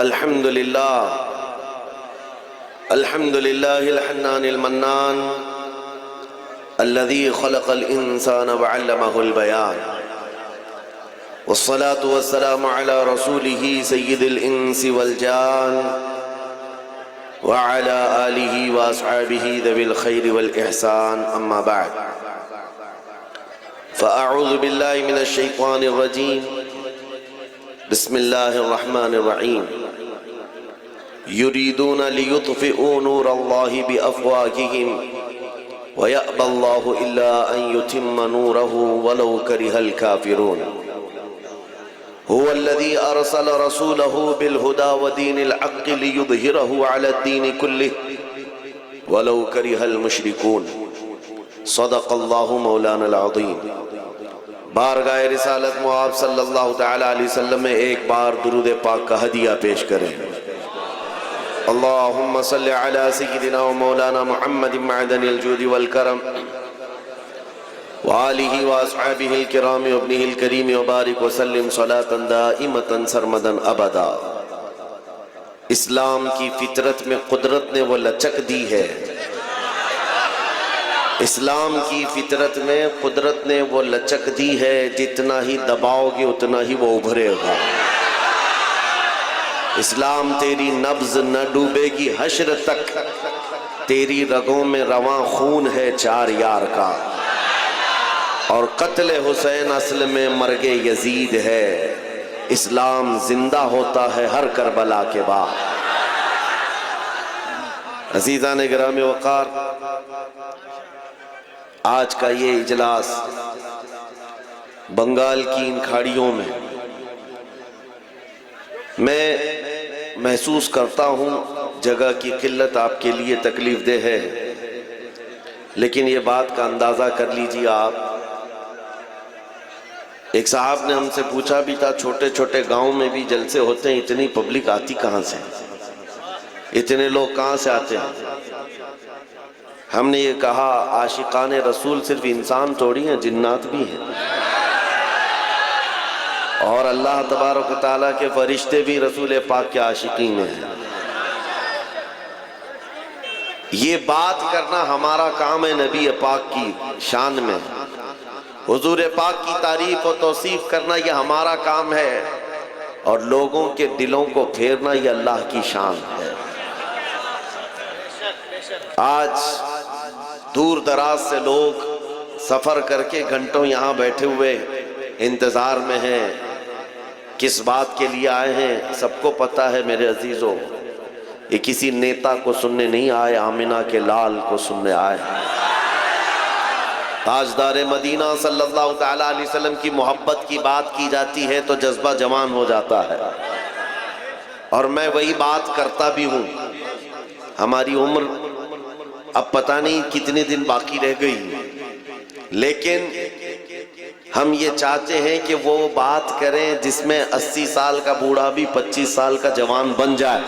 الحمد لله الحنان المنان الذي خلق الإنسان وعلمه البيان والصلاة والسلام على رسوله سيد الإنس والجان وعلى آله وأصحابه ذوي الخير والإحسان أما بعد فأعوذ بالله من الشيطان الرجيم بسم الله الرحمن الرحيم يريدون ليطفئوا نور الله بأفواههم ويأبى الله إلا أن يتم نوره ولو كره الكافرون هو الذي أرسل رسوله بالهدى ودين الحق ليظهره على الدين كله ولو كره المشركون صدق الله مولانا العظيم۔ بارگاہ رسالت معاب صلی اللہ تعالیٰ علیہ وسلم میں ایک بار درود پاک کا ہدیہ پیش کریں۔ اللہم صلی علی سیدنا و مولانا محمد معدن الجود والکرم وآلہ واصحابہ الکرام وابنہ الکریم وبارک وسلم صلاة دائمتا سرمدا ابدا۔ اسلام کی فطرت میں قدرت نے وہ لچک دی ہے، اسلام کی فطرت میں قدرت نے وہ لچک دی ہے، جتنا ہی دباؤ گے اتنا ہی وہ ابھرے گا۔ اسلام تیری نبض نہ ڈوبے گی حشر تک، تیری رگوں میں رواں خون ہے چار یار کا، اور قتل حسین اصل میں مرگ یزید ہے، اسلام زندہ ہوتا ہے ہر کربلا کے بعد۔ عزیزان گرامی وقار، آج کا یہ اجلاس بنگال کی ان کھاڑیوں میں محسوس کرتا ہوں جگہ کی قلت آپ کے لیے تکلیف دہ ہے، لیکن یہ بات کا اندازہ کر لیجئے آپ۔ ایک صاحب نے ہم سے پوچھا بھی تھا، چھوٹے چھوٹے گاؤں میں بھی جلسے ہوتے ہیں، اتنی پبلک آتی کہاں سے، اتنے لوگ کہاں سے آتے ہیں؟ ہم نے یہ کہا عاشقان رسول صرف انسان تھوڑی ہیں، جنات بھی ہیں، اور اللہ تبارک و تعالیٰ کے فرشتے بھی رسول پاک کے عاشقین میں ہیں۔ یہ بات کرنا ہمارا کام ہے، نبی پاک کی شان میں حضور پاک کی تعریف و توصیف کرنا یہ ہمارا کام ہے، اور لوگوں کے دلوں کو پھیرنا یہ اللہ کی شان ہے۔ آج دور دراز سے لوگ سفر کر کے گھنٹوں یہاں بیٹھے ہوئے انتظار میں ہیں، کس بات کے لیے آئے ہیں سب کو پتہ ہے میرے عزیزوں، یہ کسی نیتا کو سننے نہیں آئے، آمنہ کے لال کو سننے آئے۔ تاجدار مدینہ صلی اللہ تعالیٰ علیہ وسلم کی محبت کی بات کی جاتی ہے تو جذبہ جوان ہو جاتا ہے، اور میں وہی بات کرتا بھی ہوں۔ ہماری عمر اب پتہ نہیں کتنے دن باقی رہ گئی، لیکن ہم یہ چاہتے ہیں کہ وہ بات کریں جس میں 80 سال کا بوڑھا بھی 25 سال کا جوان بن جائے۔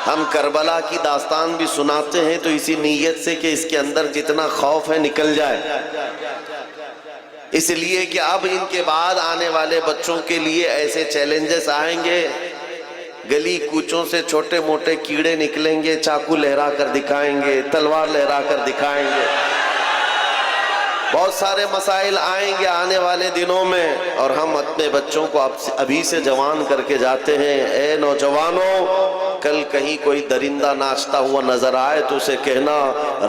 ہم کربلا کی داستان بھی سناتے ہیں تو اسی نیت سے کہ اس کے اندر جتنا خوف ہے نکل جائے، اس لیے کہ اب ان کے بعد آنے والے بچوں کے لیے ایسے چیلنجز آئیں گے، گلی کوچوں سے چھوٹے موٹے کیڑے نکلیں گے، چاقو لہرا کر دکھائیں گے، تلوار لہرا کر دکھائیں گے، بہت سارے مسائل آئیں گے آنے والے دنوں میں، اور ہم اپنے بچوں کو ابھی سے جوان کر کے جاتے ہیں۔ اے نوجوانوں، کل کہیں کوئی درندہ ناچتا ہوا نظر آئے تو اسے کہنا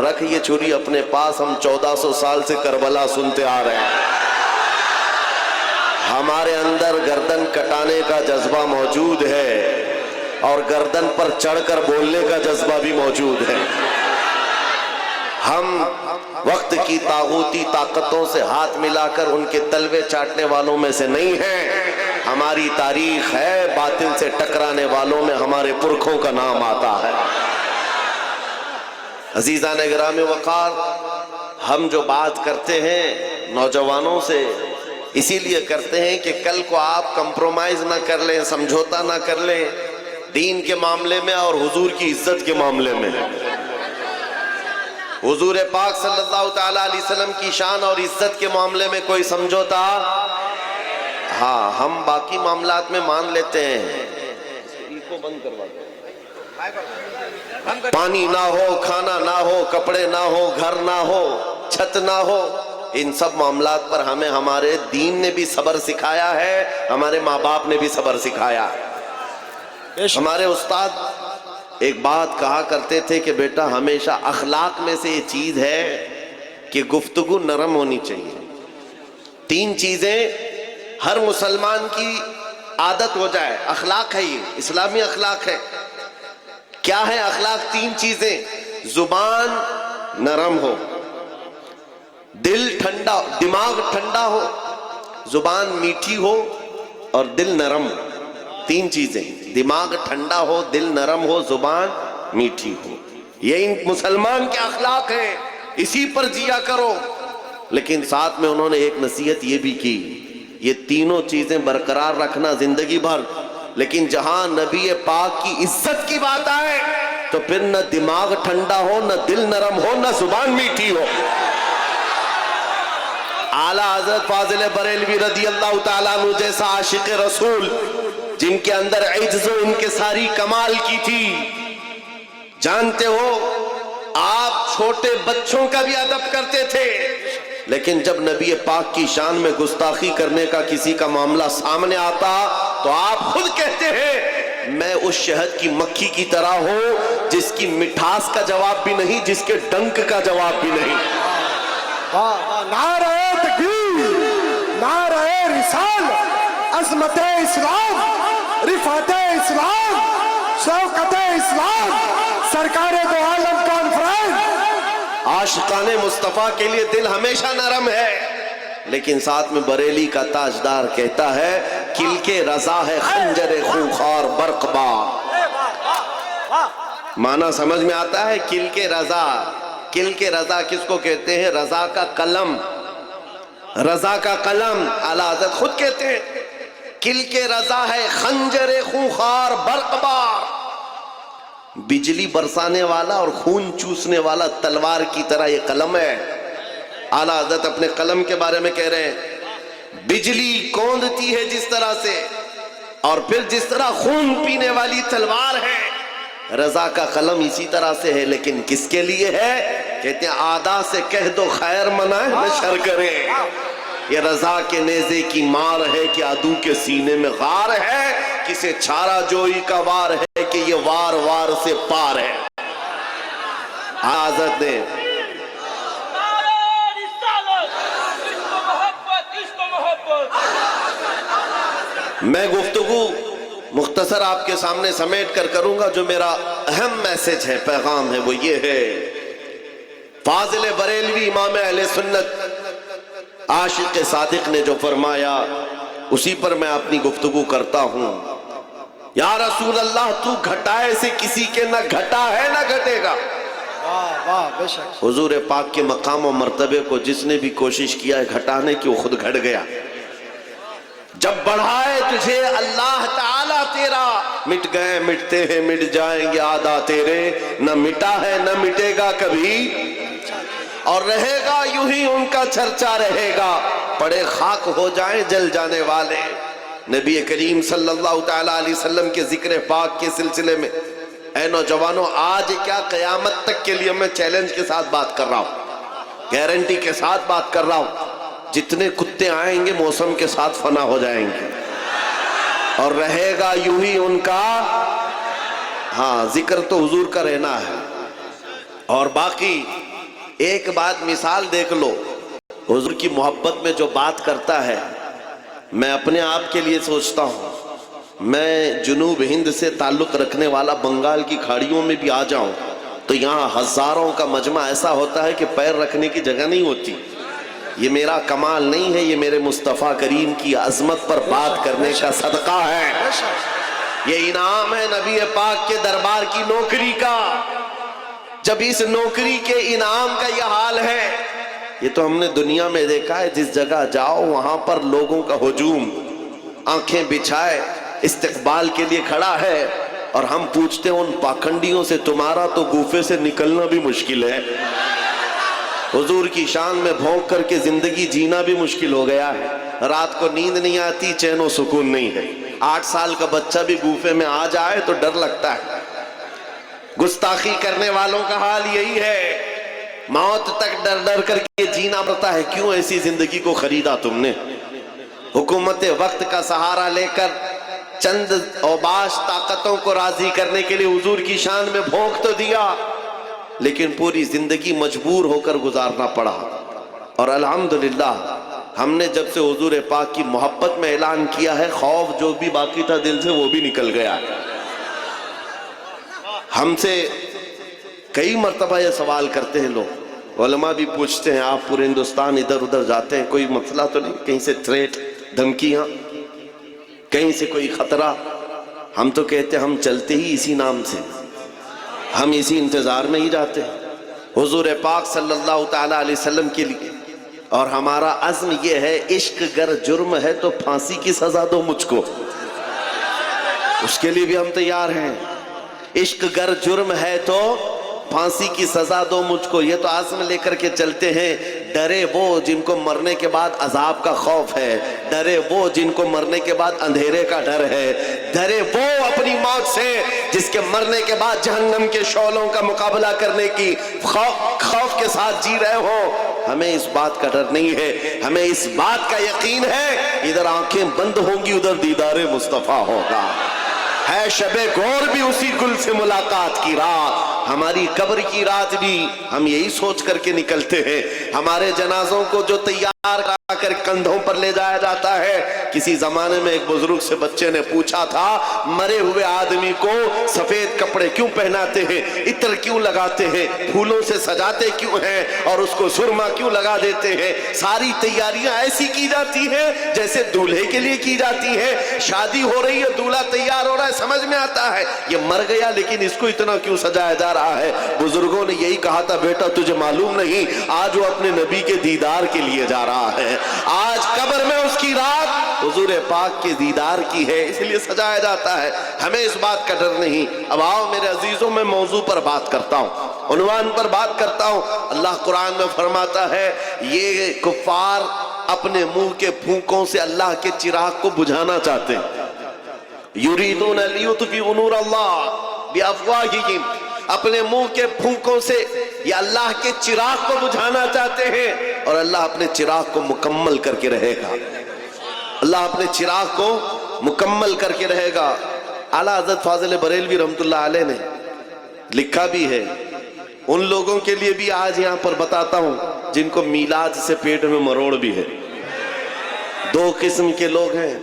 رکھ یہ چھری اپنے پاس، ہم 1400 سال سے کربلا سنتے آ رہے ہیں۔ ہمارے اندر گردن کٹانے کا جذبہ موجود ہے، اور گردن پر چڑھ کر بولنے کا جذبہ بھی موجود ہے۔ ہم وقت کی طاغوتی طاقتوں سے ہاتھ ملا کر ان کے تلوے چاٹنے والوں میں سے نہیں ہیں، ہماری تاریخ ہے باطل سے ٹکرانے والوں میں ہمارے پرکھوں کا نام آتا ہے۔ عزیزان گرامی وقار، ہم جو بات کرتے ہیں نوجوانوں سے اسی لیے کرتے ہیں کہ کل کو آپ کمپرومائز نہ کر لیں، سمجھوتا نہ کر لیں دین کے معاملے میں اور حضور کی عزت کے معاملے میں۔ حضور پاک صلی اللہ تعالیٰ علیہ وسلم کی شان اور عزت کے معاملے میں کوئی سمجھوتا، ہاں ہم باقی معاملات میں مان لیتے ہیں، کو بند کروا دو. پانی نہ ہو، کھانا نہ ہو، کپڑے نہ ہو، گھر نہ ہو، چھت نہ ہو، ان سب معاملات پر ہمیں ہمارے دین نے بھی صبر سکھایا ہے، ہمارے ماں باپ نے بھی صبر سکھایا. ہمارے استاد ایک بات کہا کرتے تھے کہ بیٹا ہمیشہ اخلاق میں سے یہ چیز ہے کہ گفتگو نرم ہونی چاہیے. 3 چیزیں ہر مسلمان کی عادت ہو جائے. اخلاق ہے، یہ اسلامی اخلاق ہے. کیا ہے اخلاق؟ 3 چیزیں. زبان نرم ہو، دل ٹھنڈا، دماغ ٹھنڈا ہو، زبان میٹھی ہو اور دل نرم. 3 چیزیں، دماغ ٹھنڈا ہو، دل نرم ہو، زبان میٹھی ہو. یہ ان مسلمان کے اخلاق ہیں، اسی پر جیا کرو. لیکن ساتھ میں انہوں نے ایک نصیحت یہ بھی کی، یہ تینوں چیزیں برقرار رکھنا زندگی بھر. لیکن جہاں نبی پاک کی عزت کی بات آئے تو پھر نہ دماغ ٹھنڈا ہو، نہ دل نرم ہو، نہ زبان میٹھی ہو. اعلیٰ حضرت فاضل بریلوی رضی اللہ تعالیٰ عنہ جیسا عاشق رسول، جن کے اندر عجز و انکساری کمال کی تھی. جانتے ہو آپ چھوٹے بچوں کا بھی ادب کرتے تھے، لیکن جب نبی پاک کی شان میں گستاخی کرنے کا کسی کا معاملہ سامنے آتا تو آپ خود کہتے ہیں میں اس شہد کی مکھی کی طرح ہوں جس کی مٹھاس کا جواب بھی نہیں، جس کے ڈنک کا جواب بھی نہیں. نعرہ تکبیر، نعرہ رسالت، عظمت اسلام، رفعت اسلام، شوکت اسلام، سرکار دو عالم کانفرنس. عاشقان مصطفیٰ کے لیے دل ہمیشہ نرم ہے، لیکن ساتھ میں بریلی کا تاجدار کہتا ہے کل کے رضا ہے خنجر خوخار برقبار. معنی سمجھ میں آتا ہے؟ کل کے رضا. کل کے رضا کس کو کہتے ہیں؟ رضا کا قلم. رضا کا قلم اعلیٰ حضرت خود کہتے ہیں کل کے رضا ہے خنجر خوخار برقبار. بجلی برسانے والا اور خون چوسنے والا تلوار کی طرح یہ قلم ہے. اعلیٰ حضرت اپنے قلم کے بارے میں کہہ رہے ہیں بجلی کوندتی ہے جس طرح سے، اور پھر جس طرح خون پینے والی تلوار ہے، رضا کا قلم اسی طرح سے ہے. لیکن کس کے لیے ہے؟ کہتے ہیں آدھا سے کہہ دو خیر منائے نہ شر کرے. یہ رضا کے نیزے کی مار ہے کہ عدو کے سینے میں غار ہے، کسے چھارا جوئی کا وار ہے کہ یہ وار وار سے پار ہے. حضرت نے میں گفتگو مختصر آپ کے سامنے سمیٹ کر کروں گا. جو میرا اہم میسج ہے، پیغام ہے، وہ یہ ہے فاضل بریلوی امام اہل سنت عاشق صادق نے جو فرمایا اسی پر میں اپنی گفتگو کرتا ہوں. یا رسول اللہ تو گھٹائے سے کسی کے نہ گھٹا ہے نہ گھٹے گا. حضور پاک کے مقام و مرتبے کو جس نے بھی کوشش کیا ہے گھٹانے کی وہ خود گھٹ گیا. جب بڑھائے تجھے اللہ تعالیٰ تیرا، مٹ گئے مٹتے ہیں مٹ جائیں گے آدھا تیرے، نہ مٹا ہے نہ مٹے گا کبھی، اور رہے گا یوں ہی ان کا چرچا رہے گا، پڑے خاک ہو جائیں جل جانے والے. نبی کریم صلی اللہ تعالیٰ علیہ وسلم کے ذکر پاک کے سلسلے میں اے نوجوانوں، آج کیا قیامت تک کے لیے میں چیلنج کے ساتھ بات کر رہا ہوں، گارنٹی کے ساتھ بات کر رہا ہوں. جتنے کتے آئیں گے موسم کے ساتھ فنا ہو جائیں گے، اور رہے گا یوں ہی ان کا. ہاں ذکر تو حضور کا رہنا ہے. اور باقی ایک بات مثال دیکھ لو، حضور کی محبت میں جو بات کرتا ہے، میں اپنے آپ کے لیے سوچتا ہوں میں جنوب ہند سے تعلق رکھنے والا بنگال کی کھاڑیوں میں بھی آ جاؤں تو یہاں ہزاروں کا مجمع ایسا ہوتا ہے کہ پیر رکھنے کی جگہ نہیں ہوتی. یہ میرا کمال نہیں ہے، یہ میرے مصطفیٰ کریم کی عظمت پر بات کرنے کا صدقہ ہے. یہ انعام ہے نبی پاک کے دربار کی نوکری کا. جب اس نوکری کے انعام کا یہ حال ہے، یہ تو ہم نے دنیا میں دیکھا ہے، جس جگہ جاؤ وہاں پر لوگوں کا ہجوم، آنکھیں بچھائے استقبال کے لیے کھڑا ہے، اور ہم پوچھتے ہیں ان پاکھنڈیوں سے تمہارا تو گوفے سے نکلنا بھی مشکل ہے. حضور کی شان میں بھونک کر کے زندگی جینا بھی مشکل ہو گیا ہے. رات کو نیند نہیں آتی، چین و سکون نہیں ہے. 8 سال کا بچہ بھی گوفے میں آ جائے تو ڈر لگتا ہے۔ گستاخی کرنے والوں کا حال یہی ہے، موت تک ڈر ڈر کر کے جینا پڑتا ہے۔ کیوں ایسی زندگی کو خریدا تم نے؟ حکومت وقت کا سہارا لے کر چند اوباش طاقتوں کو راضی کرنے کے لیے حضور کی شان میں بھونک تو دیا، لیکن پوری زندگی مجبور ہو کر گزارنا پڑا۔ اور الحمدللہ ہم نے جب سے حضور پاک کی محبت میں اعلان کیا ہے، خوف جو بھی باقی تھا دل سے وہ بھی نکل گیا۔ ہم سے کئی مرتبہ یہ سوال کرتے ہیں لوگ، علماء بھی پوچھتے ہیں، آپ پورے ہندوستان ادھر ادھر جاتے ہیں، کوئی مسئلہ تو نہیں؟ کہیں سے تھریٹ، دھمکیاں، کہیں سے کوئی خطرہ؟ ہم تو کہتے ہیں ہم چلتے ہی اسی نام سے، ہم اسی انتظار میں ہی جاتے ہیں حضور پاک صلی اللہ تعالیٰ علیہ وسلم کے لیے۔ اور ہمارا عزم یہ ہے، عشق گر جرم ہے تو پھانسی کی سزا دو مجھ کو، اس کے لیے بھی ہم تیار ہیں۔ عشق گر جرم ہے تو پھانسی کی سزا دو مجھ کو، یہ تو عزم لے کر کے چلتے ہیں۔ ڈرے وہ جن کو مرنے کے بعد عذاب کا خوف ہے، ڈرے وہ جن کو مرنے کے بعد اندھیرے کا ڈر ہے، ڈرے وہ اپنی موت سے جس کے مرنے کے بعد جہنم کے شعلوں کا مقابلہ کرنے کی خوف کے ساتھ جی رہے ہوں۔ ہمیں اس بات کا ڈر نہیں ہے، ہمیں اس بات کا یقین ہے، ادھر آنکھیں بند ہوں گی ادھر دیدار مصطفیٰ ہوگا۔ ہے شب گور بھی اسی گل سے ملاقات کی رات، ہماری قبر کی رات بھی ہم یہی سوچ کر کے نکلتے ہیں۔ ہمارے جنازوں کو جو تیار کرا کر کندھوں پر لے جایا جاتا ہے، کسی زمانے میں ایک بزرگ سے بچے نے پوچھا تھا، مرے ہوئے آدمی کو سفید کپڑے کیوں پہناتے ہیں، عطر کیوں لگاتے ہیں، پھولوں سے سجاتے کیوں ہیں، اور اس کو سرما کیوں لگا دیتے ہیں؟ ساری تیاریاں ایسی کی جاتی ہیں جیسے دولہے کے لیے کی جاتی ہے۔ شادی ہو رہی ہے، دولہا تیار ہو رہا ہے، سمجھ میں آتا ہے یہ مر گیا لیکن اس کو اتنا کیوں سجایا جا رہا ہے۔ بزرگوں نے یہی کہا تھا، بیٹا تجھے معلوم نہیں، آج وہ اپنے نبی کے دیدار کے لیے جا رہا ہے، آج قبر میں اس کی رات حضور پاک کے دیدار کی ہے، اس لیے سجایا جاتا ہے۔ ہمیں اس بات کا ڈر نہیں۔ اب آؤ میرے عزیزوں، میں موضوع پر بات کرتا ہوں، عنوان پر بات کرتا ہوں۔ اللہ قرآن میں فرماتا ہے، یہ کفار اپنے منہ کے پھونکوں سے اللہ کے چراغ کو بجھانا چاہتے ہیں۔ یریدون لیطفئوا نور اللہ بافواہہم، اپنے منہ کے پھونکوں سے یہ اللہ کے چراغ کو بجھانا چاہتے ہیں، اور اللہ اپنے چراغ کو مکمل کر کے رہے گا۔ اللہ اپنے چراغ کو مکمل کر کے رہے گا۔ اعلیٰ حضرت فاضل بریلوی رحمت اللہ علیہ نے لکھا بھی ہے، ان لوگوں کے لیے بھی آج یہاں پر بتاتا ہوں جن کو میلاد سے پیٹ میں مروڑ بھی ہے۔ دو قسم کے لوگ ہیں،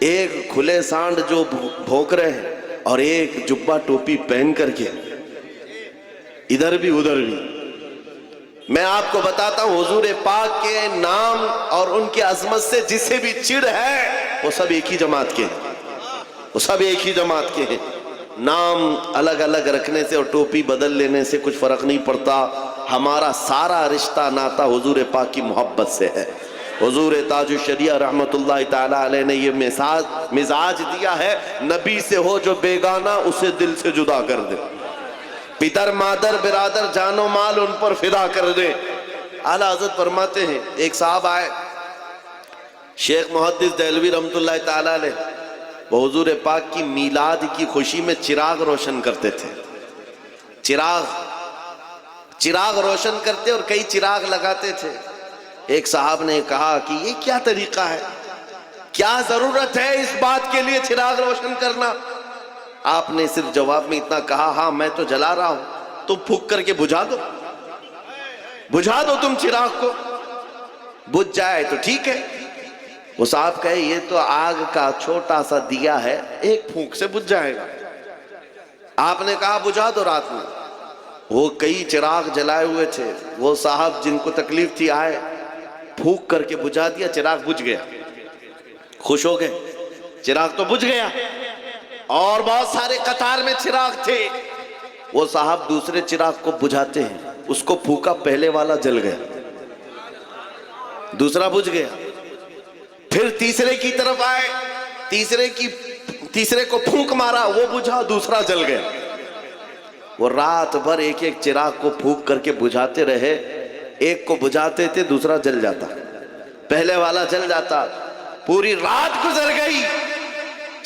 ایک کھلے سانڈ جو بھونک رہے ہیں، اور ایک جبہ ٹوپی پہن کر کے ادھر بھی ادھر بھی۔ میں آپ کو بتاتا ہوں، حضور پاک کے نام اور ان کی عظمت سے جسے بھی چڑ ہے وہ سب ایک ہی جماعت کے ہیں، وہ سب ایک ہی جماعت کے ہیں۔ نام الگ الگ رکھنے سے اور ٹوپی بدل لینے سے کچھ فرق نہیں پڑتا، ہمارا سارا رشتہ ناتا حضور پاک کی محبت سے ہے۔ حضور تاج الشریعہ رحمت اللہ تعالیٰ علیہ نے یہ مزاج دیا ہے، نبی سے ہو جو بیگانہ اسے دل سے جدا کر دے، پدر مادر برادر جان و مال ان پر فدا کر دے۔ اعلیٰ حضرت فرماتے ہیں، ایک صاحب آئے، شیخ محدث دہلوی رحمت اللہ تعالیٰ علیہ، وہ حضور پاک کی میلاد کی خوشی میں چراغ روشن کرتے تھے۔ چراغ روشن کرتے اور کئی چراغ لگاتے تھے۔ ایک صاحب نے کہا کہ یہ کیا طریقہ ہے، کیا ضرورت ہے اس بات کے لیے چراغ روشن کرنا؟ آپ نے صرف جواب میں اتنا کہا، ہاں میں تو جلا رہا ہوں، تم پھونک کر کے بجھا دو تم چراغ کو، بجھ جائے تو ٹھیک ہے۔ وہ صاحب کہے، یہ تو آگ کا چھوٹا سا دیا ہے، ایک پھونک سے بجھ جائے گا۔ آپ نے کہا بجھا دو رات میں۔ وہ کئی چراغ جلائے ہوئے تھے، وہ صاحب جن کو تکلیف تھی آئے، پھونک کر کے بجھا دیا، چراغ بجھ گیا، خوش ہو گئے، چراغ تو بجھ گیا۔ اور بہت سارے قطار میں چراغ تھے، وہ صاحب دوسرے چراغ کو بجھاتے ہیں، اس کو پھونکا، پہلے والا جل گیا، دوسرا بجھ گیا، پھر تیسرے کی طرف آئے، تیسرے کو پھونک مارا، وہ بجھا، دوسرا جل گیا۔ وہ رات بھر ایک ایک چراغ کو پھونک کر کے بجھاتے رہے، ایک کو بجھاتے تھے دوسرا جل جاتا، پہلے والا جل جاتا، پوری رات گزر گئی،